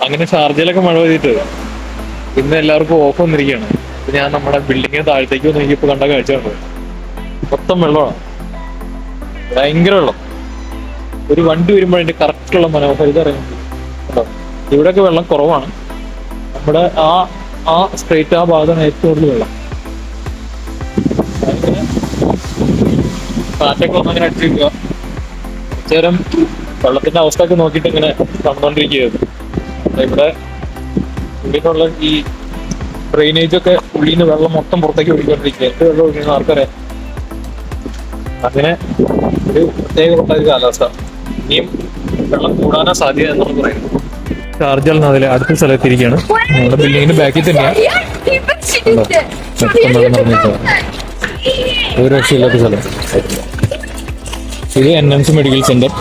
അങ്ങനെ ഷാർജയിലൊക്കെ മഴ പെയ്തിട്ട് ഇന്ന് എല്ലാവർക്കും ഓഫ് വന്നിരിക്കുകയാണ്. അപ്പൊ ഞാൻ നമ്മുടെ ബിൽഡിങ്ങിന് താഴത്തേക്ക് വന്ന് നോക്കിയപ്പോ കണ്ട കാഴ്ച കണ്ടു. മൊത്തം വെള്ളമാണ്, ഭയങ്കര വെള്ളം. ഒരു വണ്ടി വരുമ്പോൾ അതിന്റെ കറക്റ്റുള്ള മനോഹാരിത അറിയുന്നത്. ഇവിടെയൊക്കെ വെള്ളം കുറവാണ്. നമ്മുടെ ആ സ്ട്രേറ്റ് ആ ഭാഗത്താണ് ഏറ്റവും കൂടുതൽ വെള്ളം. അതിങ്ങനെ കാറ്റൊക്കെ വന്ന് അങ്ങനെ അടിച്ചിരിക്കുക. കുറച്ചുനേരം വെള്ളത്തിന്റെ അവസ്ഥ ഒക്കെ നോക്കിയിട്ട് ഇങ്ങനെ നടന്നുകൊണ്ടിരിക്കുകയായിരുന്നു. ഇവിടെ ഉള്ളിലുള്ള ഈ ഡ്രെയിനേജ് ഒക്കെ ഉള്ളിൽ നിന്ന് വെള്ളം മൊത്തം പുറത്തേക്ക് ഒഴുകിക്കൊണ്ടിരിക്കുക. എന്ത് വെള്ളം ഒഴുകുന്ന ആർക്കറിയാം. അങ്ങനെ ഒരു പ്രത്യേകപ്പെട്ട ഒരു കാലാവസ്ഥ. ഇനിയും വെള്ളം കൂടാനാ സാധ്യത എന്നാണ് പറയുന്നത്. ഷാർജയിൽ നിന്ന് അതിലെ അടുത്ത സ്ഥലത്തിരിക്കുകയാണ്. നമ്മുടെ ബിൽഡിങ്ങിന്റെ ബാക്കിൽ തന്നെയാണ് മൊത്തം വെള്ളം നടന്നിരിക്കുക. ഒരു രക്ഷയില്ലാത്ത സ്ഥലം. ഇത് NMC മെഡിക്കൽ സെന്റർ.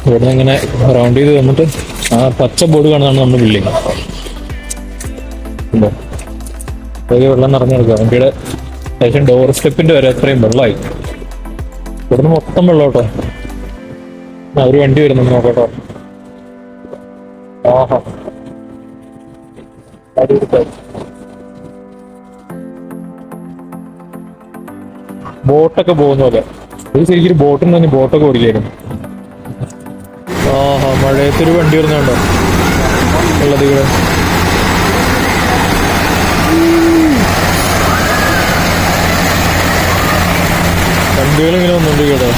ഇവിടെ നിന്ന് ഇങ്ങനെ റൗണ്ട് ചെയ്ത് വന്നിട്ട് ആ പച്ച ബോർഡ് കാണുന്നതാണ് നമ്മുടെ ബിൽഡിങ്. വലിയ വെള്ളം നിറഞ്ഞെടുക്കുക. വണ്ടിയുടെ ഏകദേശം ഡോർ സ്റ്റെപ്പിന്റെ വരെ അത്രയും വെള്ളമായി. ഇവിടുന്ന് മൊത്തം വെള്ളം കേട്ടോ. ഒരു വണ്ടി വരുന്നുണ്ട്, നോക്കട്ടോ. ആഹാ, ബോട്ടൊക്കെ പോകുന്ന പോലെ. ഇത് ശരിക്കും ഒരു ബോട്ടിൽ തന്നെ ബോട്ടൊക്കെ ഓടിക്കായിരുന്നു. ആഹാ, മഴയത്തൊരു വണ്ടി വരുന്നുണ്ടോ ഉള്ളത് ഇവിടെ. വണ്ടികൾ ഇങ്ങനെ വന്നുണ്ട് കേട്ടോ.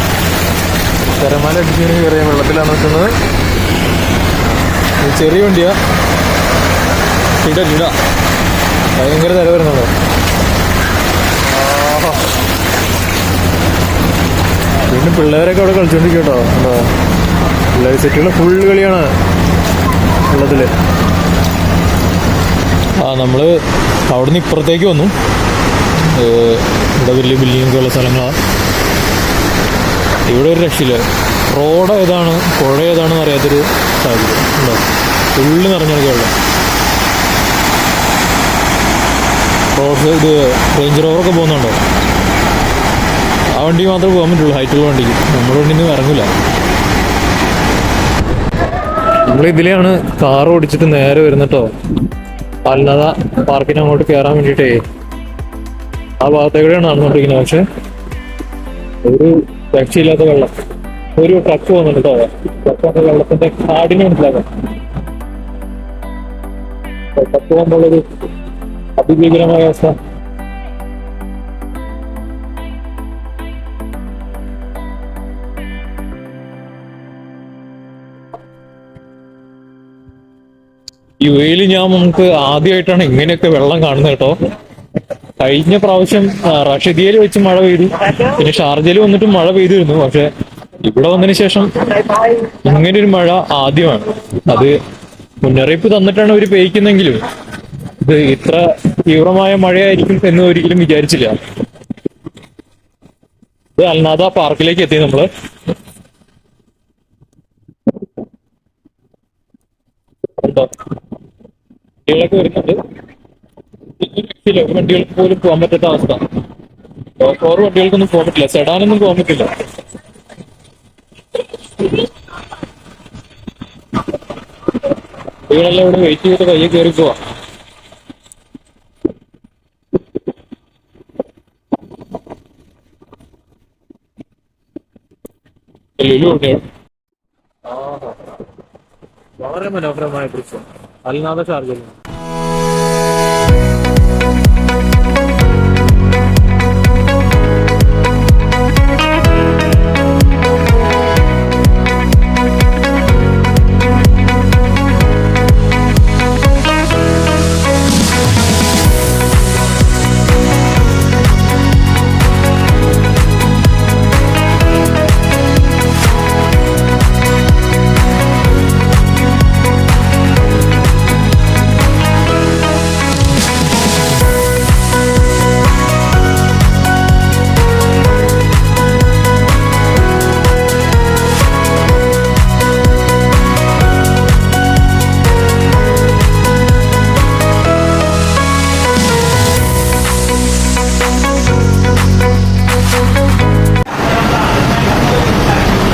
തിരമാല അടിച്ചിങ്ങനെ കയറിയ വെള്ളത്തിലാണ് നിൽക്കുന്നത്. ചെറിയ വണ്ടിയാ, ഇട ഭയങ്കര തിര വരുന്നുണ്ടോ. പിന്നെ പിള്ളേരൊക്കെ അവിടെ കളിച്ചോണ്ടിരിക്കും കേട്ടോ. എന്താ പിള്ളേർ സെറ്റുകൾ ഫുള്ള് കളിയാണ് വെള്ളത്തില്. നമ്മള് അവിടുന്ന് ഇപ്പുറത്തേക്ക് വന്നു. ഇവിടെ വലിയ ബിൽഡിങ്ങൊക്കെ ഉള്ള സ്ഥലങ്ങളാണ്. ഇവിടെ ഒരു രക്ഷയില്ല. റോഡ് ഏതാണ് പുഴ ഏതാണെന്ന് അറിയാത്തൊരു സാഹചര്യം ഉണ്ടോ. ഫുള്ള് നിറഞ്ഞെടുക്കുക വെള്ളം. റോഡ് ഇത് റേഞ്ച് റോവറൊക്കെ പോകുന്നുണ്ടോ. ആ വണ്ടി മാത്രമേ പോകാൻ പറ്റുള്ളൂ, ഹൈറ്റുള്ള വണ്ടിക്ക്. നമ്മുടെ വണ്ടിയിൽ ഇറങ്ങില്ല. നമ്മളിതിലെയാണ് കാർ ഓടിച്ചിട്ട് നേരെ വരുന്നിട്ടോ. അൽനദ പാർക്കിന് അങ്ങോട്ട് കയറാൻ വേണ്ടിയിട്ടേ ആ ഭാഗത്തേക്കൂടെയാണ് നടന്നുകൊണ്ടിരിക്കുന്നത്. പക്ഷെ ഒരു രക്ഷയില്ലാത്ത വെള്ളം. ഒരു ട്രക്ക് പോകുന്നുണ്ട് കേട്ടോ. ട്രക്കൊക്കെ വെള്ളത്തിന്റെ കാടിനെ മനസ്സിലാക്കാം. ട്രക്ക് പോകുമ്പോഴൊരു അതിഭീകരമായ അവസ്ഥ. UAE നമുക്ക് ആദ്യമായിട്ടാണ് ഇങ്ങനെയൊക്കെ വെള്ളം കാണുന്നത് കേട്ടോ. കഴിഞ്ഞ പ്രാവശ്യം റഷീദിയയിൽ വെച്ച് മഴ പെയ്തു, പിന്നെ ഷാർജയിൽ വന്നിട്ട് മഴ പെയ്തിരുന്നു. പക്ഷെ ഇവിടെ വന്നതിന് ശേഷം ഇങ്ങനൊരു മഴ ആദ്യമാണ്. അത് മുന്നറിയിപ്പ് തന്നിട്ടാണ് ഇവർ പെയ്യിക്കുന്നെങ്കിലും ഇത് ഇത്ര തീവ്രമായ മഴയായിരിക്കും എന്ന് ഒരിക്കലും വിചാരിച്ചില്ല. ഇത് അൽനദ പാർക്കിലേക്ക് എത്തി നമ്മള്. വണ്ടികളൊക്കെ വരുന്നുണ്ട്. വണ്ടികൾക്ക് പോലും പോകാൻ പറ്റാത്ത അവസ്ഥ. ഓഫ് വണ്ടികൾക്കൊന്നും പോകാൻ പറ്റില്ല, സെഡാനൊന്നും പോകാൻ പറ്റില്ല. വണ്ടികളെല്ലാം ഇവിടെ വെയിറ്റ് ചെയ്ത് കയ്യെ കയറി പോവാ. വളരെ മനോഹരമായ ദൃശ്യം അൽനദ ഷാർജയിൽ.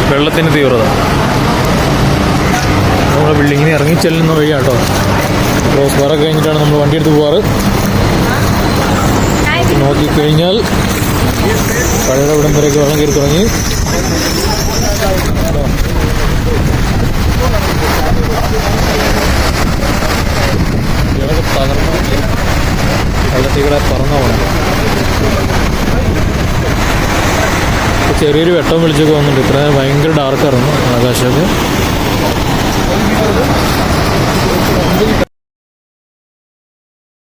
വെള്ളത്തിന് തീവ്രത. നമ്മൾ ബിൽഡിങ്ങിന് ഇറങ്ങി ചെല്ലുന്ന വഴിയാട്ടോ. ക്രോസ് ബാറൊക്കെ കഴിഞ്ഞിട്ടാണ് നമ്മൾ വണ്ടി എടുത്ത് പോവാറ്. നോക്കിക്കഴിഞ്ഞാൽ പഴയ ഇവിടം വരെയൊക്കെ വെള്ളം കയറി തുടങ്ങി. തകർന്ന് വെള്ളത്തിലൂടെ പറന്നു പോകണം. ചെറിയൊരു വെട്ടം വിളിച്ചൊക്കെ വന്നിട്ടുണ്ട്. ഇത്ര ഭയങ്കര ഡാർക്കായിരുന്നു ആകാശമൊക്കെ.